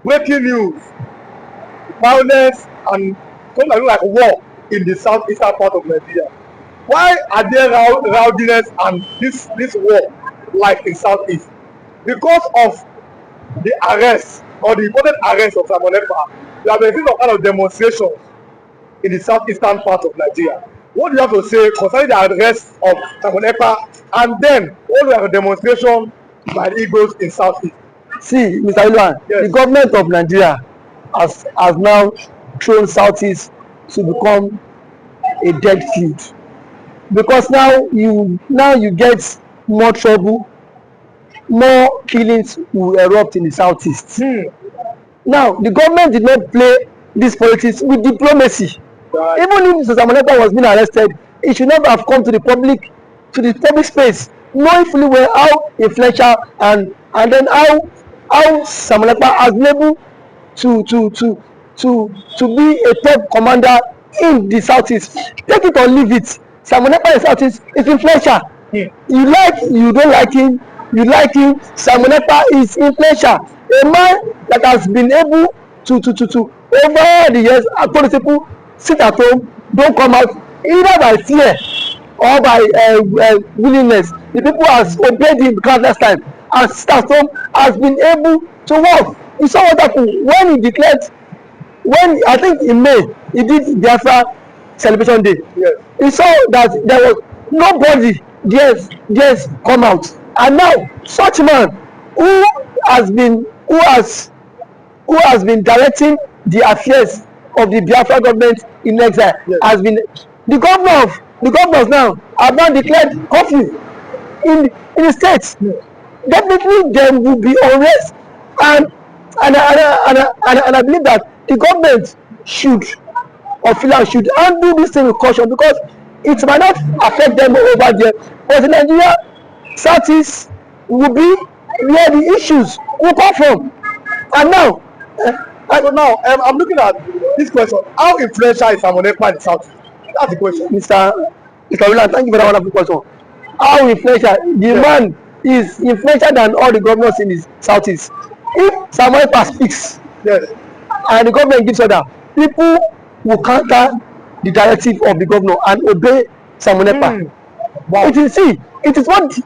breaking news, violence and something like war in the southeastern part of Nigeria. Why are there rowdiness and this war like in southeast? Because of the arrest or the reported arrest of Simon EKPA. There have been some kind of demonstrations in the southeastern part of Nigeria. What do you have to say concerning the arrest of Simon EKPA and then all the demonstration by the Igbos in southeast? See, Mr. Iluan, yes. The government of Nigeria has now thrown southeast to become a dead field, because now you get more trouble, more killings will erupt in the southeast. Now the government did not play this politics with diplomacy. Right. Even if Simon EKPA was being arrested, it should not have come to the public space, knowing fully well how influential and then how Simon EKPA has been able to be a top commander in the southeast. Take it or leave it, Simon EKPA in southeast is influential. You don't like him, you like him. Simon EKPA is influential. A man that has been able to over the years told people sit at home, don't come out, either by fear or by willingness. The people has obeyed him countless time and sit at home has been able to work. You saw what happened when he declared, when I think in May he did biafra celebration day. Yes. He saw that there was nobody just come out, and now such man who has been directing the affairs of the Biafra government in exile. Yes. Has been the governors now have now declared curfew in the states. Yes. Definitely there will be unrest, and I believe that the government should handle this thing with caution, because it might not affect them over there, but in Nigeria southeast will be where the issues will come from. And now I'm looking at this question: how influential is Simon EKPA in the southeast? That's the question. Mr. Roland, thank you for that wonderful question. How influential? The man is influential than all the governors in the southeast. If Simon EKPA speaks, yes, and the government gives order, people will counter the directive of the governor and obey Simon EKPA. Wow. It is what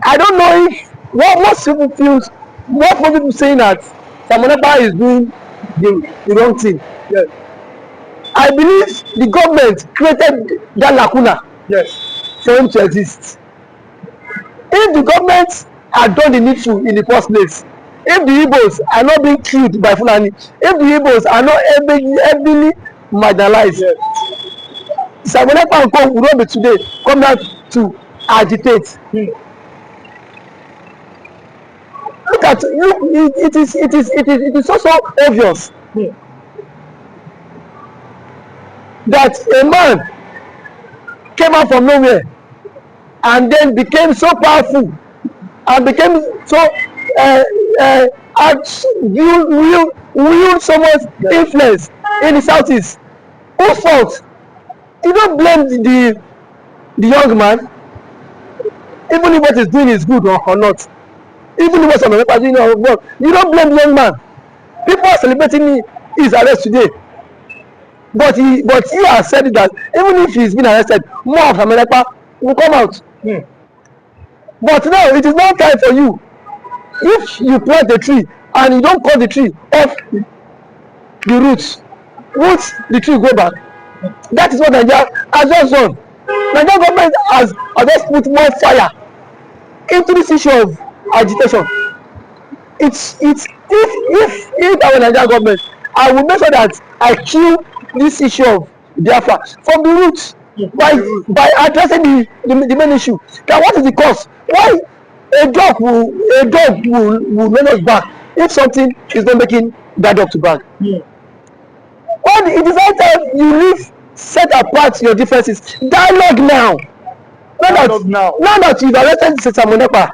I don't know if what most people feel. Most people saying that Simon EKPA is doing the wrong thing. Yes. I believe the government created that lacuna, yes, for him to exist. If the government had done the needful in the first place, if the Igbos are not being killed by Fulani, if the Igbos are not heavily marginalized, yes, Simon EKPA and co would not be today come out to agitate. It is also obvious that a man came out from nowhere and then became so powerful and became so wield so much influence in the southeast. Whose fault? You don't blame the young man, even if what he's doing is good or not. Even if what's on the doing or not, you don't blame the young man. People are celebrating his arrest today, but he has said that even if he's been arrested, more of Simon EKPA will come out. But now it is not time for you. If you plant a tree and you don't cut the tree off the roots, won't the tree go back? That is what Nigeria has just done. Nigeria government has just put more fire into this issue of agitation. It's if I were Nigeria government, I will make sure that I kill this issue of biafra from the roots by addressing the main issue. Now, what is the cause? Why a dog will run us back if something is not making that dog to bark? When it is all time you set apart your differences. Dialogue now. Now that you've arrested Simon EKPA,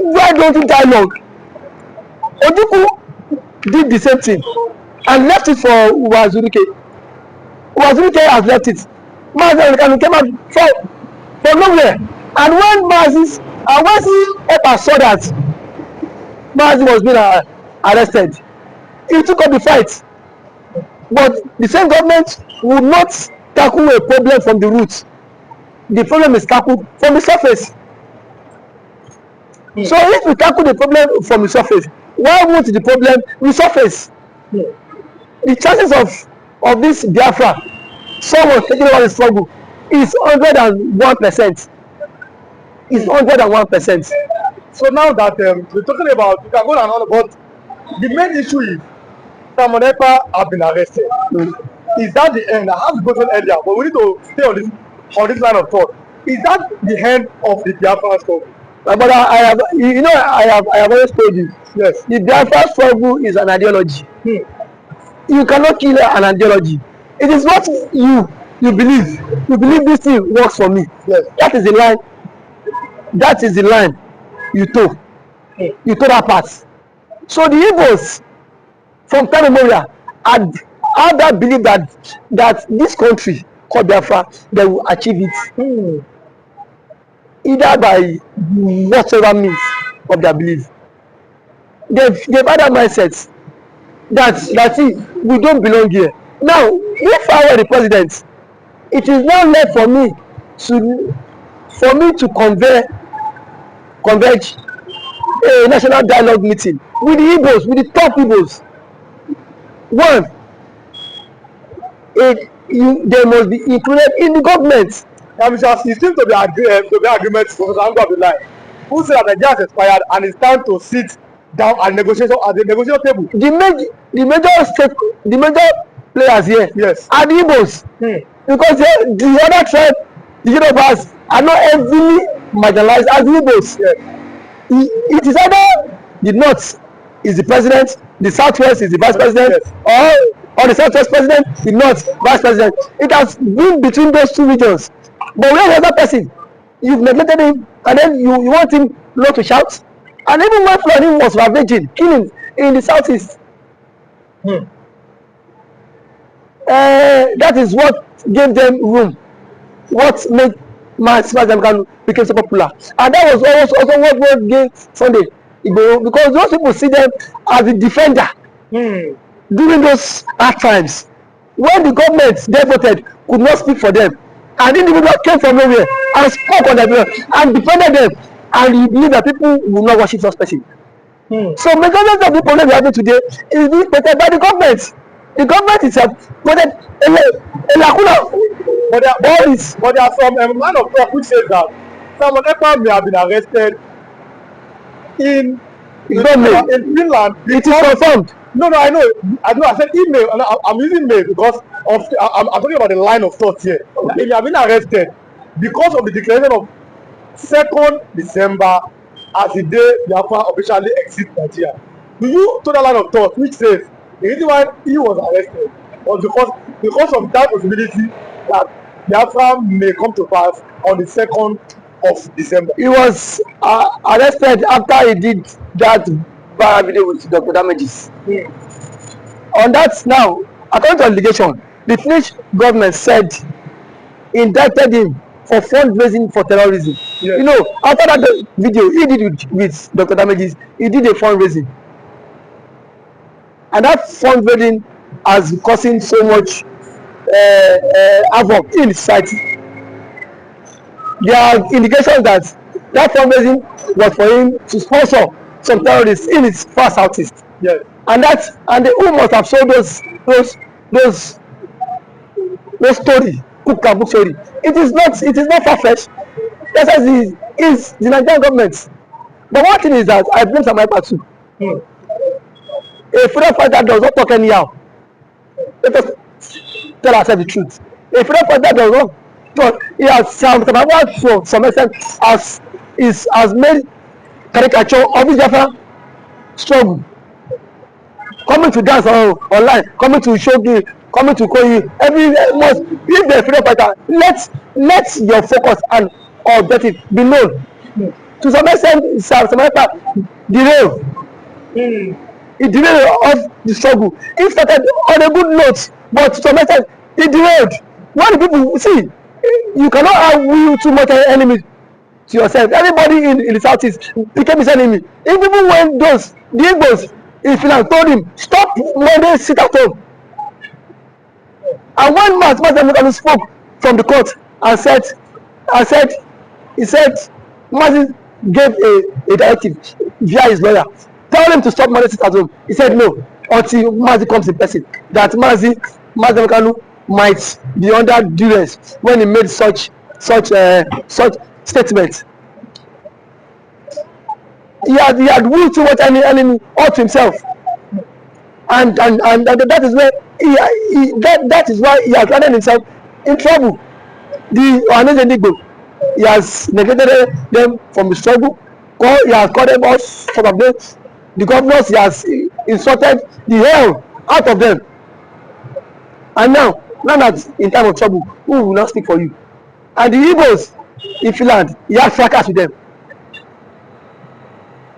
why don't you dialogue? Ojukwu did the same thing and left it for UZODIMA. UZODIMA has left it. Nnamdikanu came out from nowhere, and when EKPA saw that Mazi was being arrested. He took up the fight, but the same government would not tackle a problem from the root. The problem is tackled from the surface. So if we tackle the problem from the surface, why won't the problem resurface? The chances of this biafra, someone taking over the struggle, is 101%. Is 101%. So now that we're talking about, you can go on, but the main issue is Simon EKPA have been arrested. Is that the end? I have spoken earlier, but we need to stay on this line of thought. Is that the end of the Biafra struggle? But I have, you know, I have always told you. Yes. The Biafra struggle is an ideology. You cannot kill an ideology. It is what you believe. You believe this thing works for me. Yes. That is the line. That is the line you toe. You toe that part. So the Igbos from time immemorial had that belief that this country called Biafra, they will achieve it. Either by whatever means of their belief. They've had that mindset that we don't belong here. Now, if I were the president, it is now left for me to converge a national dialogue meeting with the Igbos, with the top Igbos. One, they must be included in the government. It seems to be agreement for the angle of the line. Who said that the gas expired and it's time to sit down at the negotiation table? The major players here, yes, are the Igbos. Because the other tribe, the Yorubas, are not heavily marginalized as the Igbos. Yes. It is either the north is the president, the southwest is the vice president, yes, or the southwest president, the north vice president. It has been between those two regions. But where the other person, you've neglected him, and then you want him not to shout. And even when Fulani was ravaging, killing in the southeast, that is what gave them room. What made Simon EKPA became so popular, and that was also what gave Sunday Igboho, because those people see them as the defender during those hard times when the government they voted could not speak for them. An individual came from nowhere and spoke on their behalf and defended them, and you believe that people will not worship such person. So majority of the problem we are having today is being created by the government. The government itself created a lacuna. But there are some line of talk which says that Simon EKPA may have been arrested in Finland. It is confirmed. No, I know. I said email, and I'm using mail because I'm talking about the line of thought here. If you have been arrested because of the declaration of 2nd December as the day Biafra officially exits Nigeria, do you to the line of thought which says the reason why he was arrested was because of that possibility that Biafra may come to pass on the 2nd of December? He was arrested after he did that viral video with Dr. Damages. On that now, according to allegation, the Finnish government said indicted him for fundraising for terrorism. Yes. You know, after that video he did with Dr. Damages, he did a fundraising. And that fundraising has causing so much havoc in society. There are indications that fundraising was for him to sponsor some terrorists in his far southeast. Yes. And who must have sold those story, book story. It is not far-fetched. That is the Nigerian government. But one thing is that I blame Simon EKPA too. A freedom fighter does not talk anyhow. Let us tell ourselves the truth. A freedom fighter does not talk. He has to some extent has made caricature of his Biafra struggle. Coming to dance online, coming to show game, coming to call you every month. If the freedom fighter, let your focus and objective be known. To some extent, Simon EKPA derailed. He derailed of the struggle. He started on a good note, but to some extent, he derailed. When the people see, you cannot have too much enemy to yourself. Everybody in the southeast became his enemy. Even when the Igbos in Finland told him, stop Monday, sit at home. And when Simon EKPA spoke from the court and he said, Mazi gave a directive via his lawyer, tell him to stop Monday, sit at home. He said no, until Mazi comes in person. That Simon EKPA might be under duress when he made such statement. He had willed too much enemy all to himself, and that is where that is why he has landed himself in trouble. The nnamdikanu, he has neglected them from the struggle. He has called them all sort of names. The governors, he has insulted the hell out of them. And now that in time of trouble, who will not speak for you? And the Igbos in Finland, he has fracas with them.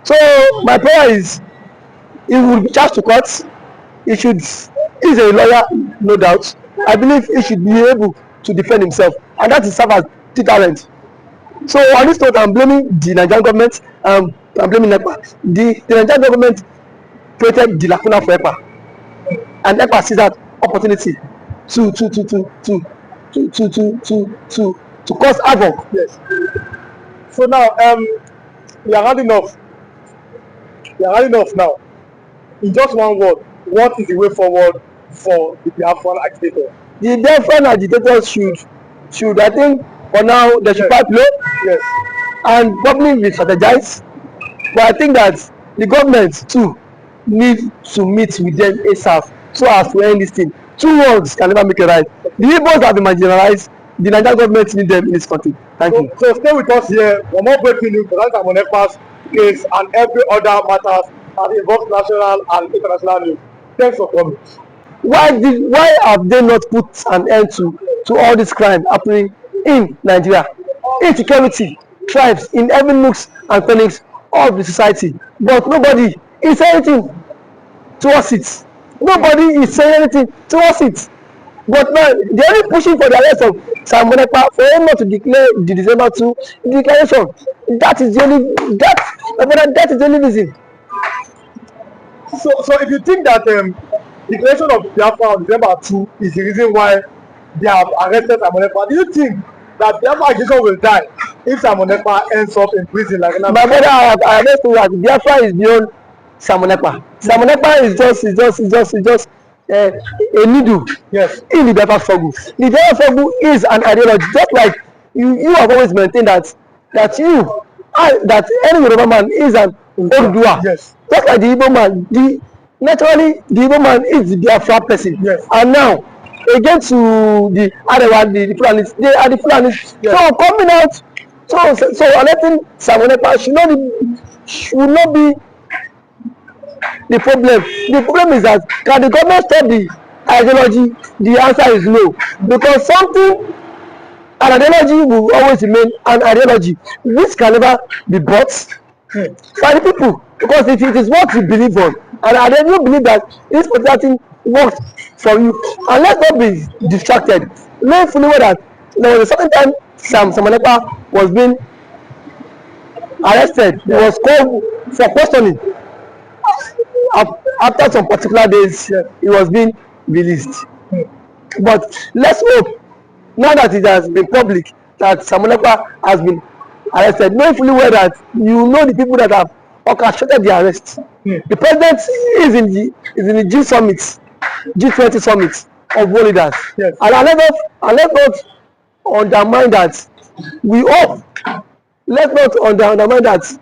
So my prayer is, he will be charged to court. He's a lawyer, no doubt. I believe he should be able to defend himself, and that is serve as deterrent. So on this note, I'm blaming the Nigerian government. I'm blaming EKPA. The Nigerian government created the lacuna for EKPA, and EKPA sees that opportunity to cause havoc. Yes. So now we are having enough. We are having enough now. In just one word, what is the way forward for the Biafran agitator? The Biafran agitators should I think for now they should pipe low. Yes. And probably will strategize. But I think that the government too need to meet with them ASAP so as to end this thing. Two words can never make it right. The Igbos have been marginalized. The Nigerian government need them in this country. Thank you. So stay with us here. One more breaking news for Simon EKPA'S case and every other matters that involves national and international news. Thanks for coming. Why have they not put an end to all this crime happening in Nigeria? Insecurity thrives in every nooks and crannies of the society, but nobody is saying anything towards it. Nobody is saying anything towards it. But now they are only pushing for the arrest of Simon EKPA for him not to declare the December 2 declaration. That is the only reason. So if you think that declaration of Biafra on December 2 is the reason why they have arrested Simon EKPA, do you think that Biafra agitation will die if Simon EKPA ends up in prison like my brother? I have told that Biafra is beyond Simon EKPA. Simon EKPA is just a needle, yes, in the Biafra struggle. The Biafra struggle is an ideology, just like you have always maintained that any Yoruba man is an Oduduwa. Yes. Just like the Igbo man, naturally the Igbo man is the Biafra person. Yes. And now again to the Arewa, the Fulanis, they are the Fulanis. Yes. So coming out, so letting Simon EKPA should not be the problem. The problem is that can the government stop the ideology? The answer is no, because an ideology will always remain an ideology which can never be bought by the people, because if it is what you believe on, and I don't believe that this particular thing works for you, and let's not be distracted. Know fully well that there was a certain time Simon EKPA was being arrested. He was called for questioning. After some particular days, he was being released. But let's hope, now that it has been public that Simon EKPA has been arrested, knowing fully well that you know the people that have orchestrated the arrest. The president is in the G20 summit of world leaders. Yes. And let's not undermine that. We hope. Let's not undermine that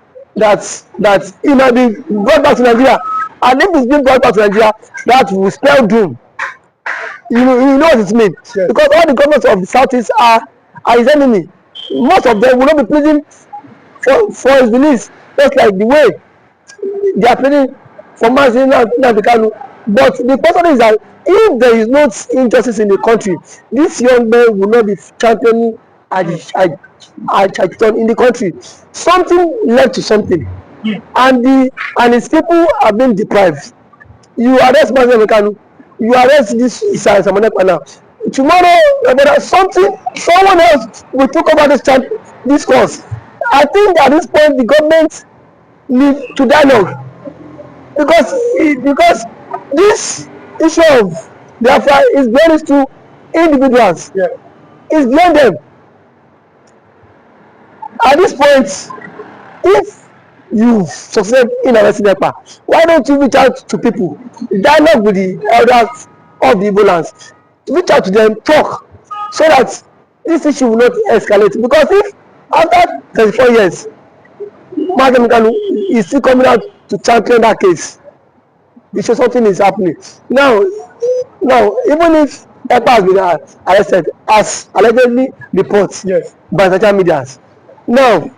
he might be brought back to Nigeria. And if it's being brought back to Nigeria, that will spell doom. You know what it means. Yes. Because all the governments of the Southeast are his enemy. Most of them will not be pleading for his release, just like the way they are pleading for nnamdikanu. But the question is that if there is no injustice in the country, this young man will not be championing agitation in the country. Something led to something. And his people have been deprived. You arrest nnamdikanu, you arrest this Simon EKPA now. Tomorrow, someone else will talk about this cause. I think at this point the government need to dialogue. because this issue of biafra is beyond these two individuals. Yeah. It's beyond them. At this point, if you succeed in arresting EKPA, why don't you reach out to people, dialogue with the elders of the Igbo lands, reach out to them, talk, so that this issue will not escalate. Because if after 34 years, nnamdikanu is still coming out to champion that case, it shows something is happening. Now, even if EKPA has been arrested, as allegedly reports Yes. by social media, now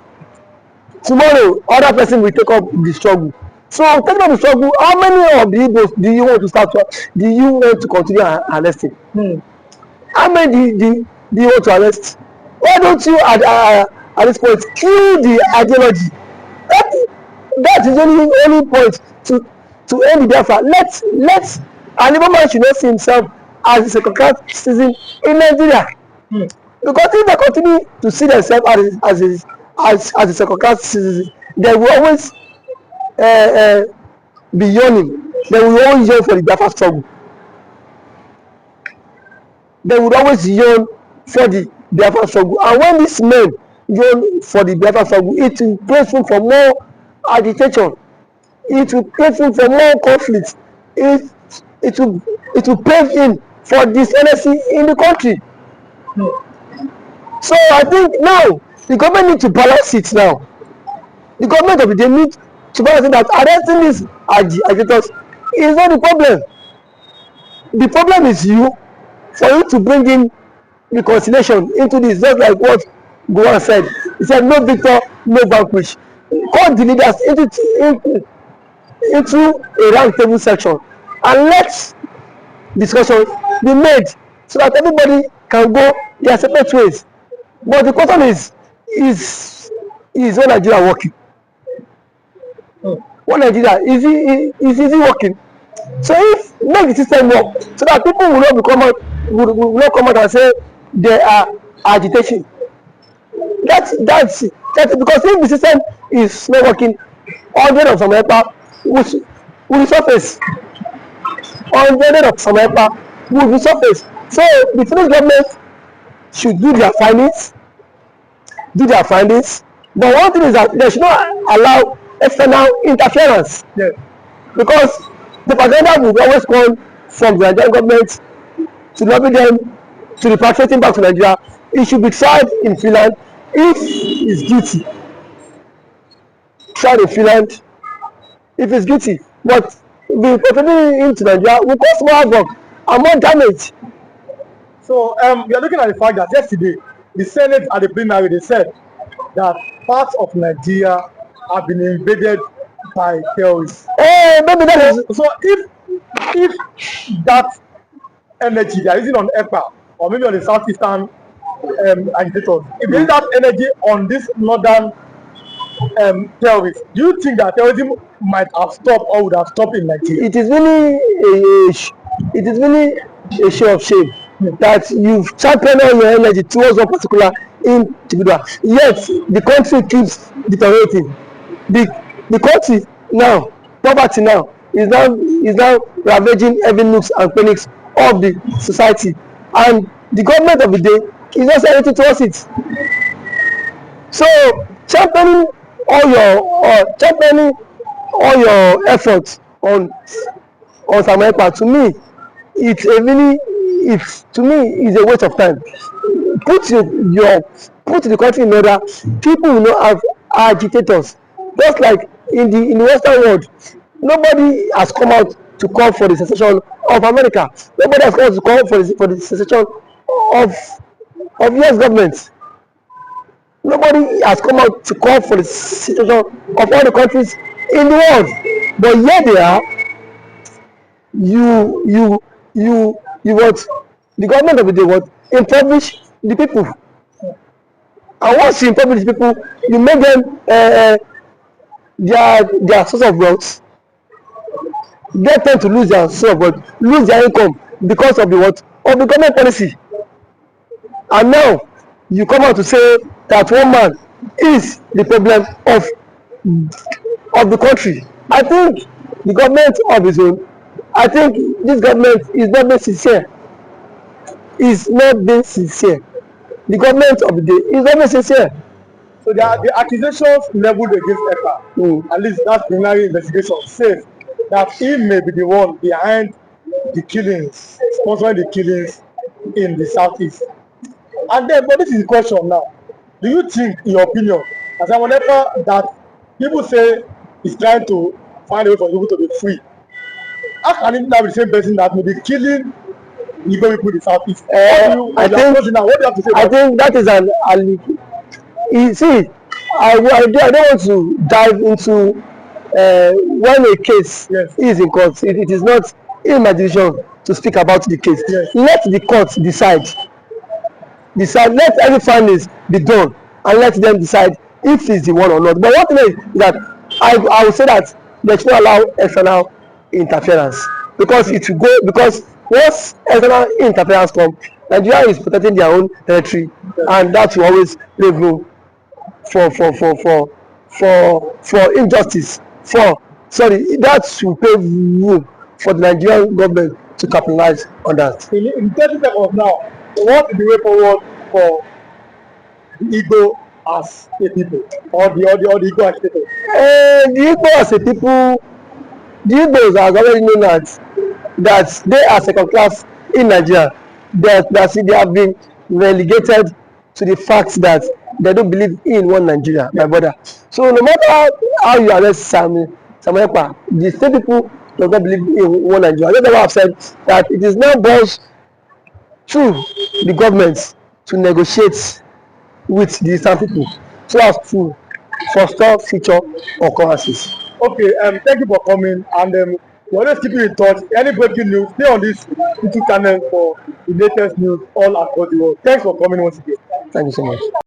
tomorrow other person will take up the struggle. So taking up the struggle, how many of the Igbos do you want to start? Do you want to continue arresting? How many do you want to arrest? Why don't you at this point kill the ideology? That is only point to end the biafra. Let an Igbo man should not see himself as a second-class citizen in Nigeria. Because if they continue to see themselves as a second-class citizen, they will always be yawning. They will always yearn for the biafra struggle. They would always yearn for the biafra struggle. And when these men yearn for the biafra struggle, it will place room for more agitation. It will place room for more conflict. It will pave in for dishonesty in the country. So I think now the government need to balance it now. The government of the day need to balance it, that arresting these agitators is not the problem. The problem is for you to bring in reconciliation into this, just like what Gowon said. He said, no victor, no vanquish. Call the leaders into a round table section and let discussion be made so that everybody can go their separate ways. But the question is one Nigeria working? One Nigeria is it working? So if make the system work so that people will not come out and say they are agitation. That's it. Because if the system is not working, 100 of some EKPA will surface. 100 of some EKPA will resurface. So the federal government should do their findings. But one thing is that they should not allow external interference. Yes. Because the propaganda will always come from the Nigerian government to lobby them to repatriating back to Nigeria. It should be tried in Finland. If he's guilty, tried in Finland if he's guilty. But the repatriating him to Nigeria will cause more havoc and more damage. So we are looking at the fact that yesterday the Senate at the plenary, they said that parts of Nigeria have been invaded by terrorists. Maybe that is. So if that energy they are using on EKPA or maybe on the southeastern agitators, if they use that energy on this northern terrorists, do you think that terrorism might have stopped or would have stopped in Nigeria? It is really a show of shame that you've championed all your energy towards one particular individual, yet the country keeps deteriorating. The country now, poverty now is now ravaging every nooks and crannies of the society, and the government of the day is not saying anything towards it. So championing all your efforts on some EKPA, to me is a waste of time. Put the country in order. People will not have agitators. Just like in the Western world, nobody has come out to call for the secession of America. Nobody has come out to call for the secession of US government. Nobody has come out to call for the secession of all the countries in the world. But here they are. You what the government of the day what impoverish the people, and once you impoverish the people, you make them their source of wealth, get them to lose their source of wealth, lose their income because of the what of the government policy. And now you come out to say that one man is the problem of the country. I think the government of his own. I think this government is not being sincere. Is not being sincere. The government of the day is not being sincere. So the accusations leveled against EKPA, at least that preliminary investigation, says that he may be the one behind the killings, sponsoring the killings in the southeast. And then, but this is the question now. Do you think, in your opinion, as Simon EKPA, that people say he's trying to find a way for people to be free? How can it now be the same person that may be killing Igbo people in the southeast? I think that is an allegation. You see, I don't want to dive into when a case is in court. It is not in my decision to speak about the case. Let the court decide. Let every findings be done and let them decide if it's the one or not. But one thing is that I would say that they should not allow external interference, because it will go, because once external interference come, Nigeria is protecting their own territory, and that will always leave room for injustice, that will pave room for the Nigerian government to capitalize on that. In 30 seconds now, what is the way forward for the Igbo as a people, or the Igbo as a people? The Igbo as a people, the Igbos are already known that they are second class in Nigeria. That they have been relegated to the fact that they don't believe in one Nigeria, my brother. So no matter how you arrest Simon EKPA, the same people do not believe in one Nigeria. That's why I've said that it is now boils to the government to negotiate with the Eastern people so as to foster future occurrences. Okay, thank you for coming, and we always keep you in touch. Any breaking news, stay on this YouTube channel for the latest news all across the world. Thanks for coming once again. Thank you so much.